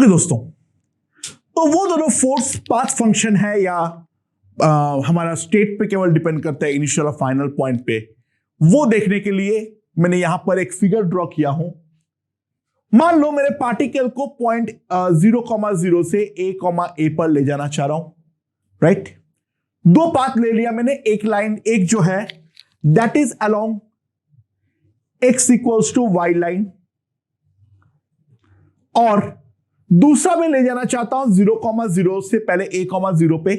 दोस्तों, तो वो दोनों फोर्स पाथ फंक्शन है या हमारा स्टेट पे केवल डिपेंड करता है, इनिशियल और फाइनल पॉइंट पे, वो देखने के लिए मैंने यहां पर एक फिगर ड्रॉ किया हूं। मान लो मेरे पार्टिकल को पॉइंट 0,0 से a पर ले जाना चाह रहा हूं, राइट। दो पाथ ले लिया मैंने, एक लाइन, एक जो है that is along x equals to y line, और दूसरा मैं ले जाना चाहता हूं 0,0 से पहले a,0 पे,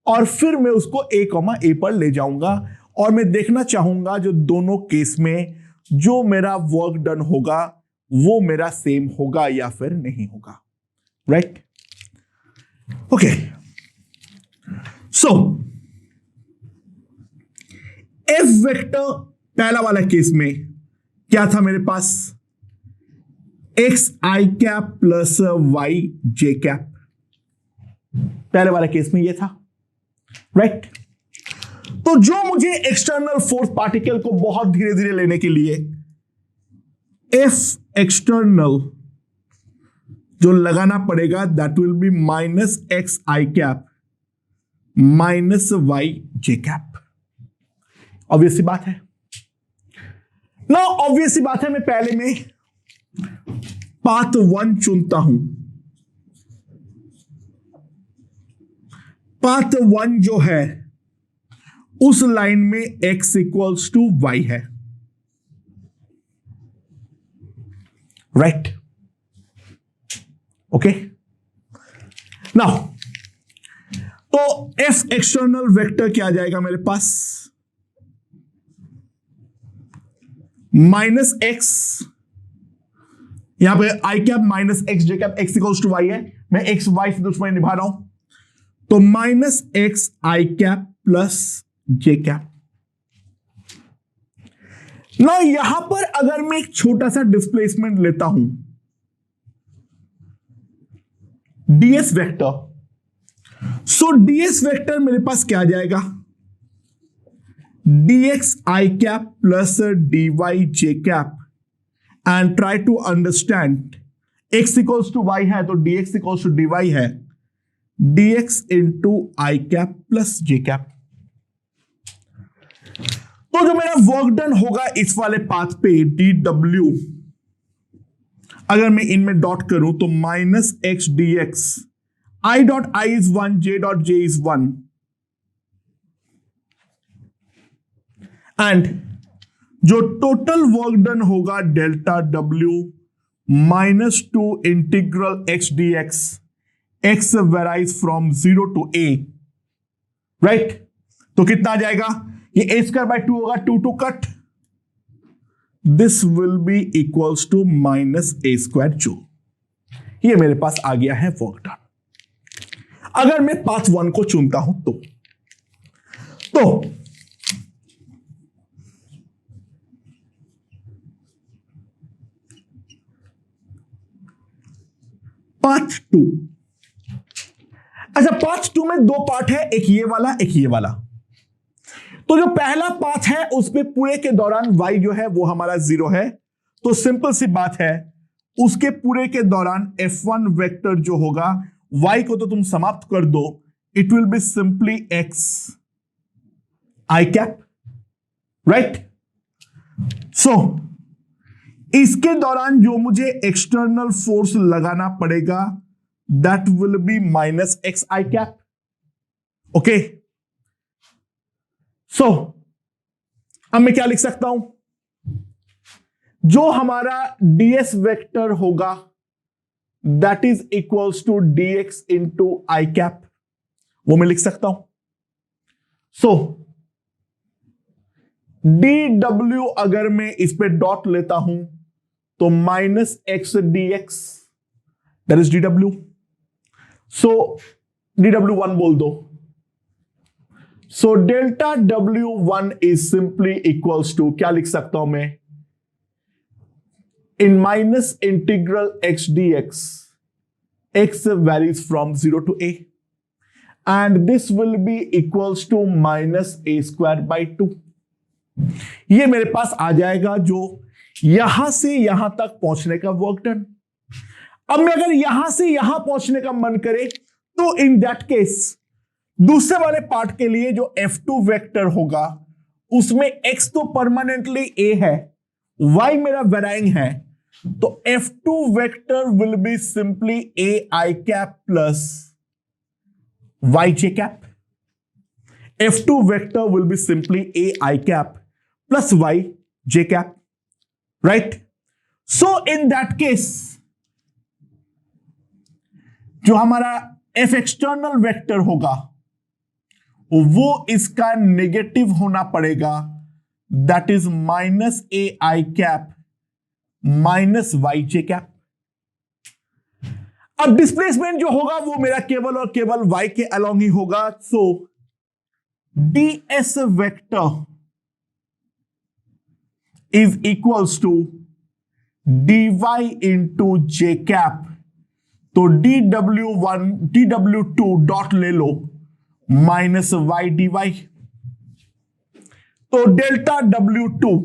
और फिर मैं उसको a, पर ले जाऊंगा, और मैं देखना चाहूंगा जो दोनों केस में जो मेरा वर्क डन होगा वो मेरा सेम होगा या फिर नहीं होगा, राइट। ओके, सो एफ वेक्टर पहला वाला केस में क्या था मेरे पास, x i cap plus Y j cap, पहले वाले केस में ये था, राइट। तो जो मुझे एक्सटर्नल फोर्स पार्टिकल को बहुत धीरे धीरे लेने के लिए एफ एक्सटर्नल जो लगाना पड़ेगा that will be minus x i cap minus y j cap. Obvious सी बात है ना, ऑब्वियस सी बात है। मैं पहले में पाथ 1 चुनता हूं। पाथ 1 जो है उस लाइन में x इक्वल्स टू y है, राइट। ओके, नाउ तो f एक्सटर्नल वेक्टर क्या आ जाएगा मेरे पास, माइनस एक्स, यहां पे i cap minus x j cap, x equals to y है, मैं एक्स वाई से दुश्मनी निभा रहा हूं, तो minus x i cap plus J cap. ना यहां पर अगर मैं एक छोटा सा डिस्प्लेसमेंट लेता हूं डीएस वेक्टर, सो डीएस वेक्टर मेरे पास क्या आ जाएगा, dx i cap plus dy j cap, and try to understand x equals to y है तो dx equals to dy है, dx into i cap plus j cap। तो जो मेरा वर्क डन होगा इस वाले पाथ पे dw, अगर मैं इनमें डॉट करूं तो minus x d x, I dot I is 1, j dot j is 1, and जो टोटल वर्क डन होगा delta W minus 2 integral x dx, x varies from 0 to a, right. तो कितना आ जाएगा, ये a स्क्वायर बाय 2 होगा, 2 to cut, this will be equals to minus a square joule. ये मेरे पास आ गया है वर्क डन। अगर मैं पाथ 1 को चुनता हूं तो पार्ट 2, अच्छा पार्ट 2 में दो पार्ट है, एक ये वाला एक ये वाला। तो जो पहला पार्ट है उस पे पूरे के दौरान y जो है वो हमारा 0 है, तो सिंपल सी बात है उसके पूरे के दौरान f1 वेक्टर जो होगा y को तो तुम समाप्त कर दो, it will be simply x i cap, right. So इसके दौरान जो मुझे एक्सटर्नल फोर्स लगाना पड़ेगा that will be minus x i cap, okay. So अब मैं क्या लिख सकता हूं, जो हमारा ds वेक्टर होगा that is equals to dx into i cap, वो मैं लिख सकता हूं। सो dw अगर मैं इस पे डॉट लेता हूं तो minus x d x that is dw, so dw1 बोल दो, so delta w1 is simply equals to, क्या लिख सकता हूं मैं, in minus integral x dx, x varies from 0 to a, and this will be equals to minus a square by 2। ये मेरे पास आ जाएगा जो यहां से यहां तक पहुंचने का वर्क डन। अब मैं अगर यहां से यहां पहुंचने का मन करे तो इन दैट केस दूसरे वाले पार्ट के लिए जो F2 वेक्टर होगा उसमें x तो परमानेंटली a है, y मेरा वेराइंग है, तो F2 vector will be simply ai cap plus yj cap. F2 vector will be simply ai cap plus yj cap, right? So in that case जो हमारा F external vector होगा वो इसका negative होना पड़ेगा, that is minus ai cap minus yj cap. अब displacement जो होगा वो मेरा केवल और केवल y के अलोंग ही होगा, सो ds vector is equals to dy into j cap. तो dw2 डॉट ले लो माइनस y dy. तो डेल्टा w2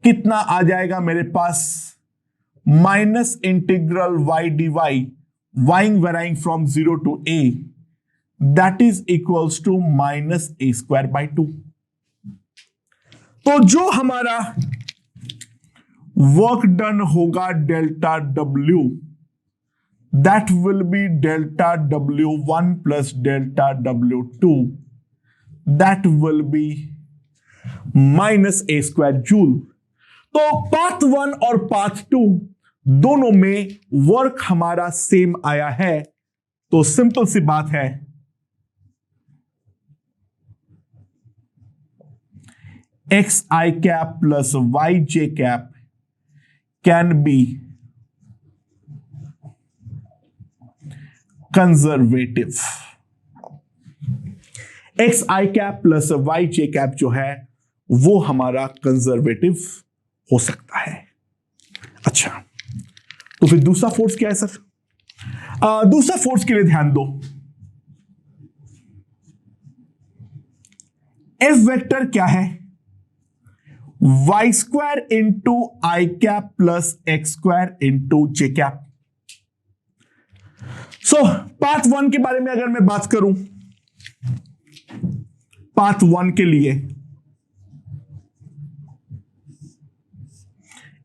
कितना आ जाएगा मेरे पास, माइनस इंटीग्रल y dy वाइंग varying from 0 to a, that is equals to minus a square by 2. तो जो हमारा वर्क डन होगा delta w, that will be delta w1 plus delta w2, that will be minus a square joule. तो path 1 और path 2 दोनों में work हमारा same आया है, तो सिंपल सी बात है xi cap plus yj cap can be conservative. xi cap plus yj cap जो है वो हमारा कंजर्वेटिव हो सकता है. अच्छा, तो फिर दूसरा फोर्स क्या है सर? दूसरा फोर्स के लिए ध्यान दो. F वेक्टर क्या है? y square into i cap plus x square into j cap. So path 1 के बारे में अगर मैं बात करूं, पाथ 1 के लिए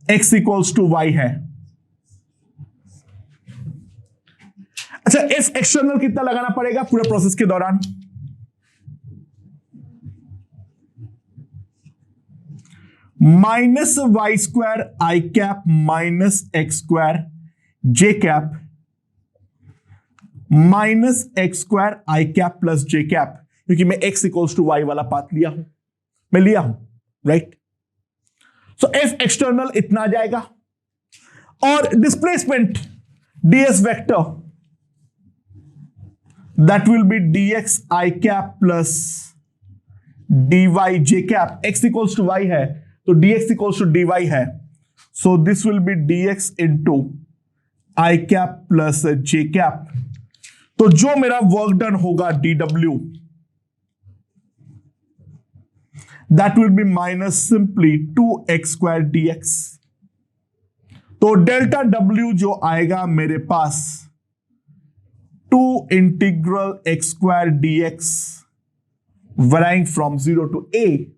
x इक्वल्स टू y है. अच्छा, F एक्सटर्नल कितना लगाना पड़ेगा पूरे प्रोसेस के दौरान? माइनस वाई स्क्वायर आई कैप माइनस एक्स स्क्वायर जे कैप माइनस एक्स स्क्वायर आई कैप प्लस जे कैप, क्योंकि मैं x इक्वल्स टू वाई वाला पाथ लिया हूं, राइट. सो F एक्सटर्नल इतना आ जाएगा, और displacement ds vector that will be dx I cap plus dy j cap. x equals to y है तो dx equals to dy है, so this will be dx into I cap plus j cap. तो जो मेरा work done होगा dw, that will be minus simply 2x square dx. तो delta w जो आएगा मेरे पास 2 integral x square dx varying from 0 to a,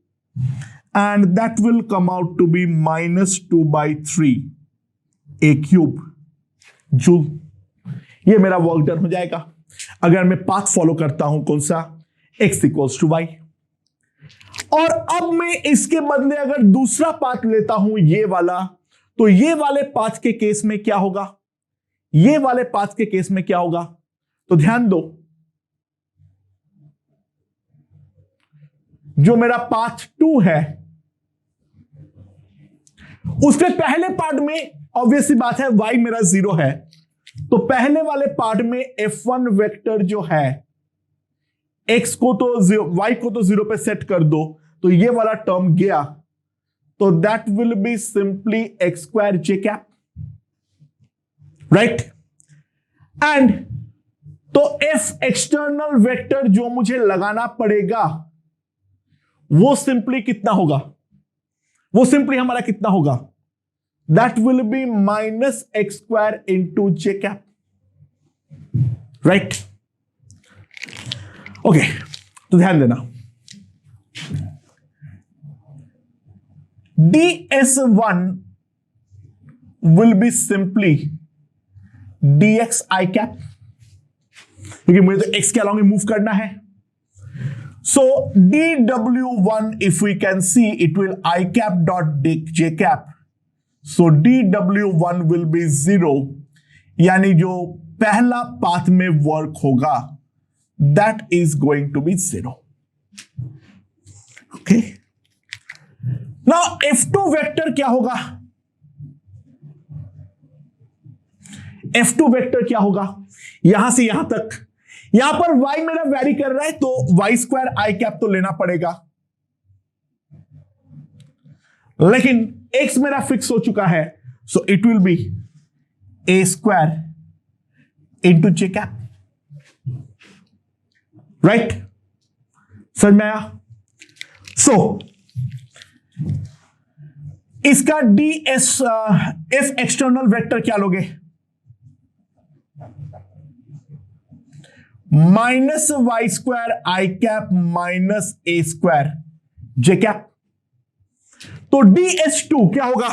and that will come out to be minus 2 by 3 a cube joule. ये मेरा work done हो जाएगा अगर मैं पाथ फॉलो करता हूं, कौन सा? x equals to y. और अब मैं इसके बदले अगर दूसरा पाथ लेता हूं ये वाला, तो ये वाले पाथ के केस में क्या होगा? ये वाले पाथ के केस में क्या होगा? तो ध्यान दो, जो मेरा पाथ 2 है उसके पहले पार्ट में ऑब्वियसली बात है y मेरा 0 है, तो पहले वाले पार्ट में F1 वेक्टर जो है x को तो y को तो 0 पे सेट कर दो, तो ये वाला टर्म गया, तो that will be simply x square J cap, right. And तो F एक्सटर्नल वेक्टर जो मुझे लगाना पड़ेगा वो सिंपली कितना होगा? वो सिंपली हमारा कितना होगा? that will be minus x square into j cap. Right? Okay, तो ध्यान देना, ds1 will be simply dx I cap, क्योंकि मुझे तो x के अलावा मूव करना है. So dw1, if we can see, it will I cap dot j cap. So dw1 will be 0, यानी जो पहला पाथ में वर्क होगा that is going to be 0. Okay. Now F2 vector क्या होगा? F2 वेक्टर क्या होगा? यहां से यहां तक, यहां पर y मेरा वेरी कर रहा है तो y स्क्वायर आई कैप तो लेना पड़ेगा, लेकिन x मेरा फिक्स हो चुका है, so it will B a square into j cap. Right? समझ में आया? सो इसका ds f एक्सटर्नल वेक्टर क्या लोगे? Minus Y square I cap minus A square J cap. तो ds2 क्या होगा?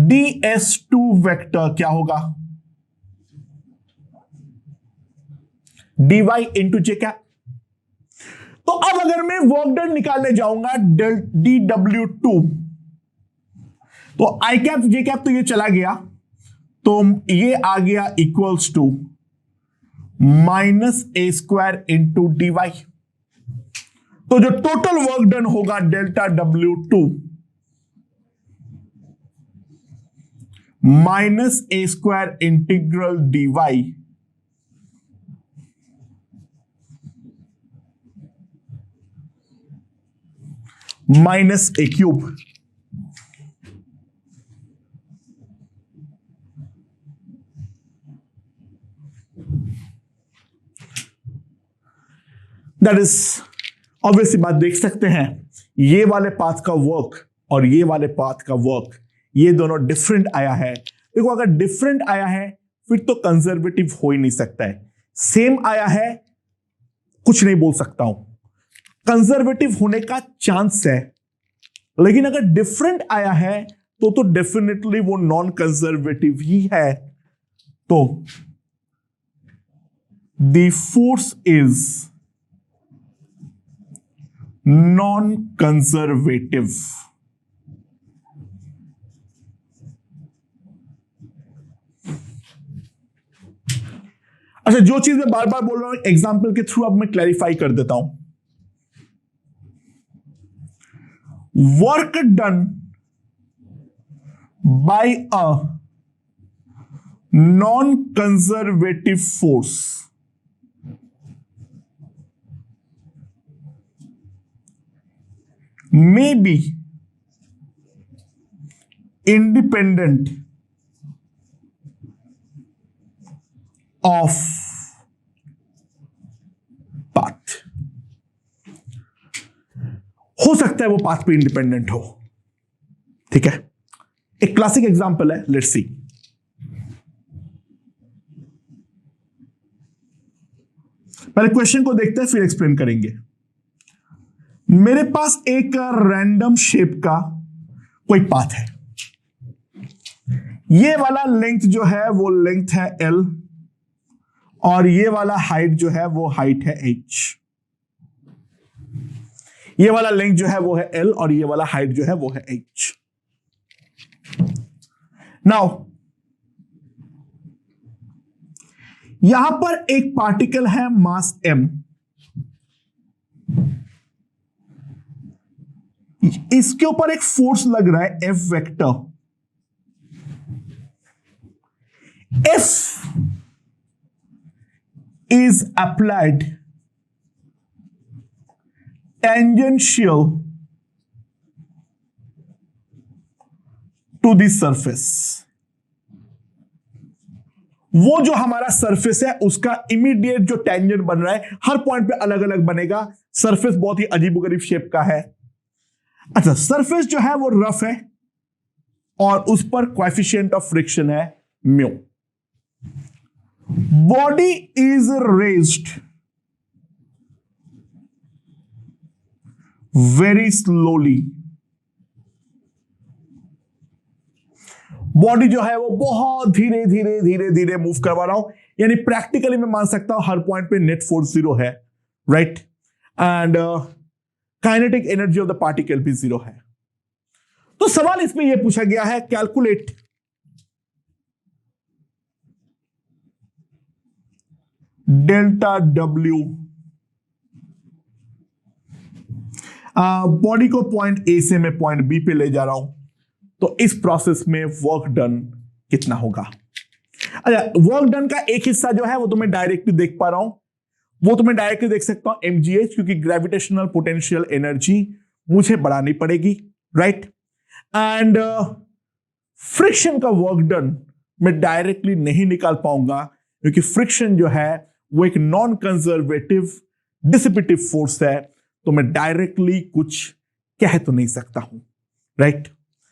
ds2 वेक्टर क्या होगा? dy into j cap. तो अब अगर मैं वर्क डन निकालने जाऊंगा dw2, तो आई कैप जे कैप तो ये चला गया, तो ये आ गया equals to minus A square into D Y. तो जो टोटल वर्क डन होगा delta w2 minus A square integral D Y minus A cube. That is obviously बात, देख सकते हैं ये वाले पाथ का वर्क और ये वाले पाथ का वर्क, ये दोनों डिफरेंट आया है. देखो अगर डिफरेंट आया है फिर तो कंजर्वेटिव हो ही नहीं सकता है. सेम आया है कुछ नहीं बोल सकता हूं, कंजर्वेटिव होने का चांस है, लेकिन अगर डिफरेंट आया है तो डेफिनेटली वो नॉन कंजर्वेटिव ही है. तो the force is non conservative. अच्छा, जो चीज मैं बार बार बोल रहा हूं एग्जाम्पल के थ्रू अब मैं क्लैरिफाई कर देता हूं. Work done by a non conservative force may be independent of path. हो सकता है वो पाथ पे इंडिपेंडेंट हो. ठीक है, एक क्लासिक एग्जांपल है, लेट्स सी. पहले क्वेश्चन को देखते हैं फिर एक्सप्लेन करेंगे. मेरे पास एक रैंडम शेप का कोई पाथ है. ये वाला लेंथ जो है वो लेंथ है L और ये वाला हाइट जो है वो हाइट है H. ये वाला लेंथ जो है वो है L और ये वाला हाइट जो है वो है H. नाउ यहां पर एक पार्टिकल है मास m. इसके ऊपर एक फोर्स लग रहा है F vector. F is applied tangential to the surface. वो जो हमारा सरफेस है उसका इमीडिएट जो टेंजेंट बन रहा है, हर पॉइंट पे अलग अलग बनेगा. सरफेस बहुत ही अजीबोगरीब शेप का है. अच्छा, सरफेस जो है वो रफ है और उस पर कोएफिशिएंट ऑफ फ्रिक्शन है mu. Body is raised very slowly. Body जो है वो बहुत धीरे धीरे धीरे धीरे मूव करवा रहा हूं, यानी प्रैक्टिकली मैं मान सकता हूं हर पॉइंट पे नेट फोर्स 0 है, right, and kinetic energy of the particle भी 0 है। तो सवाल इसमें यह पूछा गया है, कैलकुलेट डेल्टा डब्ल्यू। बॉडी को पॉइंट ए से मैं पॉइंट बी पे ले जा रहा हूं, तो इस प्रोसेस में वर्क डन कितना होगा? अच्छा, वर्क डन का एक हिस्सा जो है वो तो मैं डायरेक्टली देख पा रहा हूं, वो तो मैं डायरेक्टली देख सकता हूं mgh, क्योंकि ग्रेविटेशनल पोटेंशियल एनर्जी मुझे बढ़ानी पड़ेगी, राइट। एंड फ्रिक्शन का वर्क डन मैं डायरेक्टली नहीं निकाल पाऊंगा, क्योंकि फ्रिक्शन जो है वो एक नॉन कंजर्वेटिव डिसिपेटिव फोर्स है, तो मैं डायरेक्टली कुछ कह तो नहीं सकता हूं, राइट।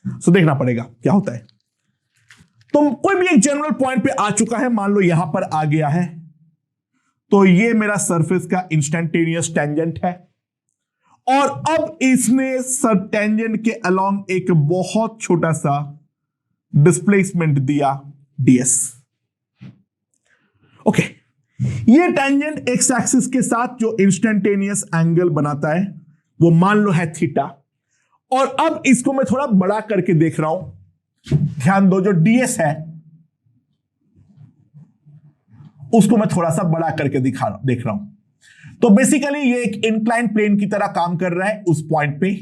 सो देखना पड़ेगा क्या होता है। तो कोई भी एक जनरल पॉइंट पे आ चुका है, मान लो यहां पर आ गया है, तो ये मेरा सरफेस का इंस्टेंटेनियस टेंजेंट है, और अब इसने सर टेंजेंट के अलोंग एक बहुत छोटा सा डिस्प्लेसमेंट दिया ds। ओके, ये टेंजेंट एक्स एक्सिस के साथ जो इंस्टेंटेनियस एंगल बनाता है वो मान लो है थीटा, और अब इसको मैं थोड़ा बड़ा करके देख रहा हूं। ध्यान दो, जो ds है उसको मैं थोड़ा सा बड़ा करके देख रहा हूं। तो बेसिकली ये एक इंक्लाइन प्लेन की तरह काम कर रहा है। उस पॉइंट पे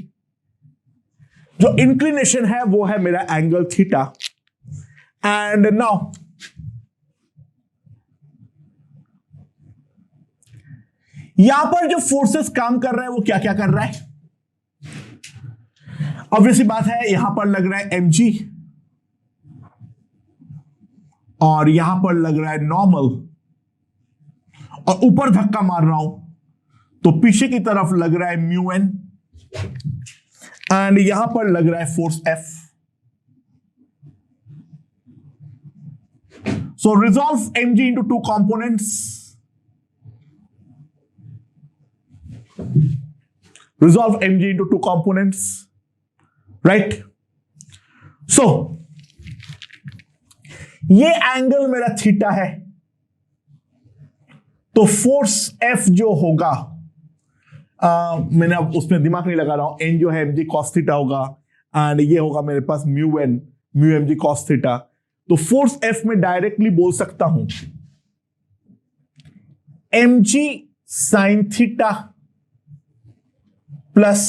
जो इंक्लिनेशन है वो है मेरा एंगल थीटा। एंड नाउ यहां पर जो फोर्सेस काम कर रहे हैं वो क्या क्या कर रहा है? ऑब्वियसली बात है, यहां पर लग रहा है mg और यहां पर लग रहा है नॉर्मल, और ऊपर धक्का मार रहा हूं तो पीछे की तरफ लग रहा है म्यू एन, एंड यहां पर लग रहा है force F। So resolve mg into two components, resolve mg into two components, right? So ये एंगल मेरा थीटा है, तो फोर्स F जो होगा, मैंने अब उसमें दिमाग नहीं लगा रहा हूं, n जो है mg cos थीटा होगा, एंड ये होगा मेरे पास mu N mu mg cos theta. तो फोर्स F में डायरेक्टली बोल सकता हूं mg sin theta plus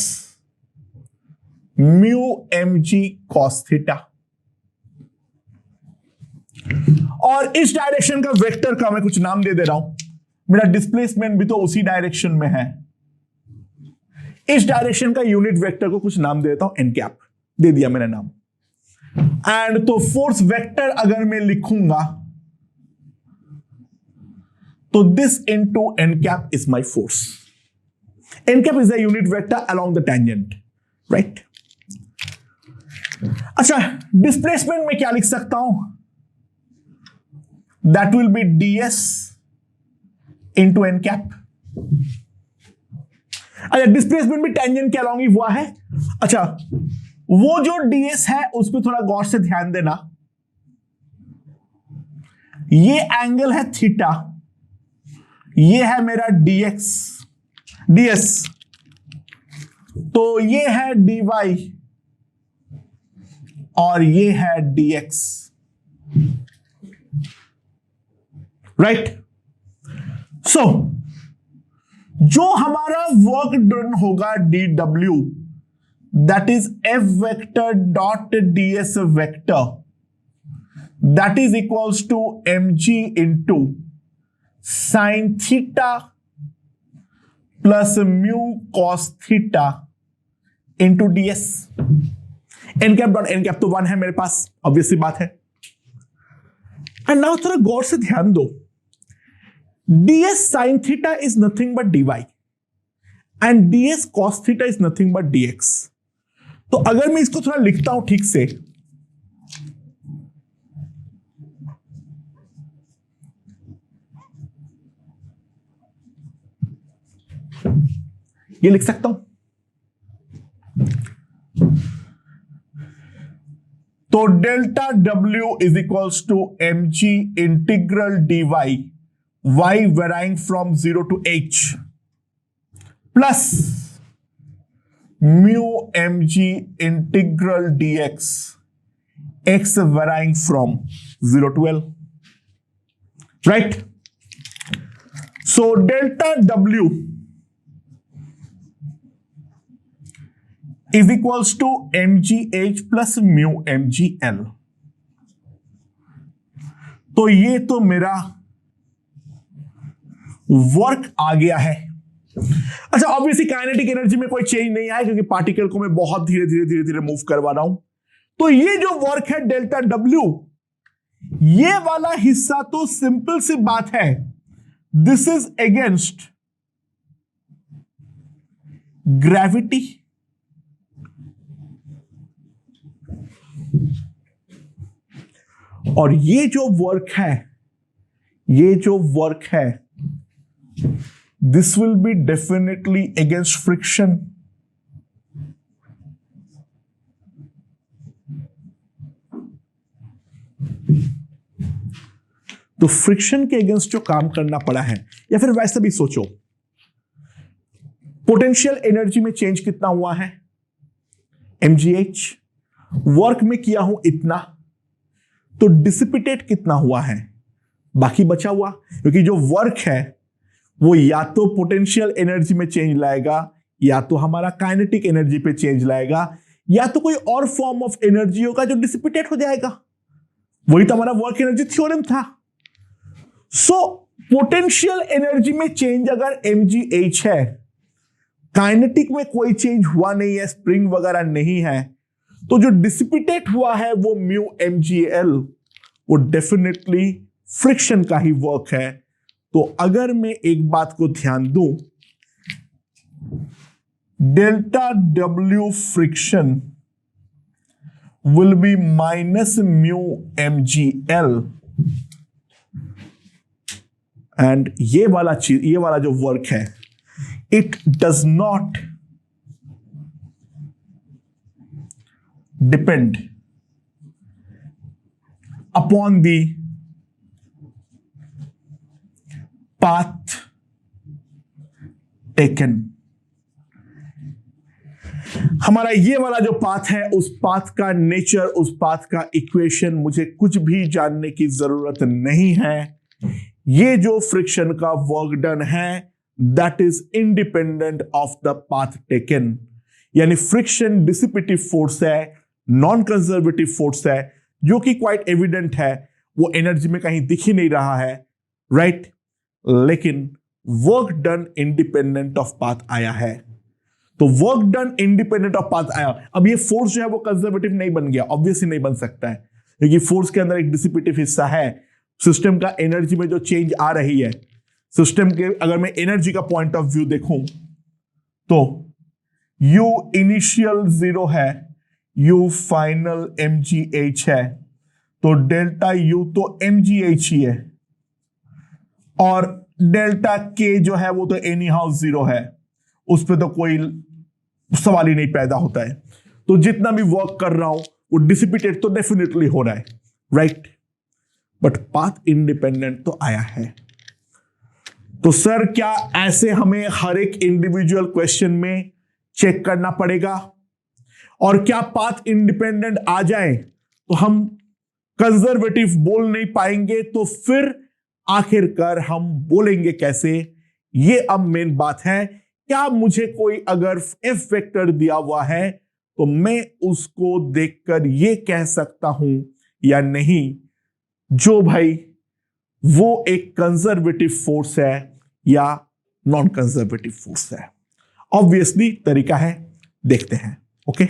mu mg cos theta, और इस डायरेक्शन का वेक्टर का मैं कुछ नाम दे दे रहा हूं। मेरा डिस्प्लेसमेंट भी तो उसी डायरेक्शन में है, इस डायरेक्शन का यूनिट वेक्टर को कुछ नाम दे देता हूं, एन कैप दे दिया मैंने नाम। एंड तो फोर्स वेक्टर अगर मैं लिखूंगा तो this into N cap is my force. n cap is a unit vector along the tangent, right? अच्छा, डिस्प्लेसमेंट में क्या लिख सकता हूं? That will be ds into n cap। अच्छा, डिस्प्लेसमेंट भी टेंजेंट के अलॉन्ग ही हुआ है। अच्छा, वो जो ds है उस पर थोड़ा गौर से ध्यान देना। ये एंगल है थीटा, ये है मेरा ds, तो ये है dy और ये है dx, राइट। सो जो हमारा वर्क डन होगा dw, that is f vector dot ds vector, that is equals to mg into sine theta plus mu cos theta into ds। N cap dot N cap तो 1 है मेरे पास, obviously बात है। And now थोड़ा गौर से ध्यान दो, ds sine theta is nothing but dy and ds cos theta is nothing but dx। तो अगर मैं इसको थोड़ा लिखता हूं ठीक से, ये लिख सकता हूं। तो delta W is equals to mg integral dy, y varying from 0 to h, plus mu mg integral dx, x varying from 0 to L, right. So delta W is equals to mgh plus mu mgl। तो ये तो मेरा work आ गया है। अच्छा, obviously kinetic energy में कोई change नहीं आया क्योंकि पार्टिकल को मैं बहुत धीरे धीरे धीरे धीरे मूव करवा रहा हूं। तो ये जो वर्क है डेल्टा W, ये वाला हिस्सा तो सिंपल सी बात है, दिस इज अगेंस्ट ग्रेविटी। और ये जो वर्क है, ये जो वर्क है, this will be definitely against friction. तो फ्रिक्शन के अगेंस्ट जो काम करना पड़ा है, या फिर वैसे भी सोचो, पोटेंशियल एनर्जी में चेंज कितना हुआ है, mgh, वर्क में किया हूं इतना, तो डिसिपिटेट कितना हुआ है, बाकी बचा हुआ। क्योंकि जो वर्क है वो या तो पोटेंशियल एनर्जी में चेंज लाएगा, या तो हमारा काइनेटिक एनर्जी पे चेंज लाएगा, या तो कोई और फॉर्म ऑफ एनर्जी होगा जो डिसिपिटेट हो जाएगा। वही तो हमारा वर्क एनर्जी थ्योरम था। सो पोटेंशियल एनर्जी में चेंज अगर mgh है, काइनेटिक में कोई चेंज हुआ नहीं है, स्प्रिंग वगैरह नहीं है, तो जो डिसिपिटेट हुआ है वो म्यू mgl, वो डेफिनेटली फ्रिक्शन का ही वर्क है। तो अगर मैं एक बात को ध्यान दूं, delta W friction will be minus mu mgl, and ये वाला चीज, ये वाला जो वर्क है, it does not depend upon the path taken। हमारा ये वाला जो पाथ है, उस पाथ का नेचर, उस पाथ का इक्वेशन मुझे कुछ भी जानने की जरूरत नहीं है। ये जो फ्रिक्शन का वर्क डन है, that is independent of the path taken. यानी फ्रिक्शन डिसिपिटिव फोर्स है, नॉन कंजर्वेटिव फोर्स है, जो कि क्वाइट एविडेंट है, वो एनर्जी में कहीं दिख ही नहीं रहा है, राइट। लेकिन work done independent of path आया है। तो work done independent of path आया। अब ये फोर्स जो है वो कंजर्वेटिव नहीं बन गया, ऑब्वियसली नहीं बन सकता है, क्योंकि फोर्स के अंदर एक डिसिपिटिव हिस्सा है। सिस्टम का एनर्जी में जो चेंज आ रही है, सिस्टम के अगर मैं एनर्जी का पॉइंट ऑफ व्यू देखूं तो U इनिशियल 0 है, U फाइनल mgh है, तो डेल्टा U तो mgh ही है, और डेल्टा K जो है वो तो एनी हाउ 0 है, उस पर तो कोई सवाल ही नहीं पैदा होता है। तो जितना भी वर्क कर रहा हूं वो डिसिपिटेट तो डेफिनेटली हो रहा है, राइट। बट पाथ इंडिपेंडेंट तो आया है। तो सर क्या ऐसे हमें हर एक इंडिविजुअल क्वेश्चन में चेक करना पड़ेगा? और क्या पाथ इंडिपेंडेंट आ जाए तो हम कंजर्वेटिव बोल नहीं पाएंगे? तो फिर आखिरकार हम बोलेंगे कैसे? ये अब मेन बात है। क्या मुझे कोई अगर एफ वेक्टर दिया हुआ है तो मैं उसको देखकर ये कह सकता हूं या नहीं, जो भाई वो एक कंजर्वेटिव फोर्स है या नॉन कंजर्वेटिव फोर्स है? ऑब्वियसली तरीका है, देखते हैं। ओके।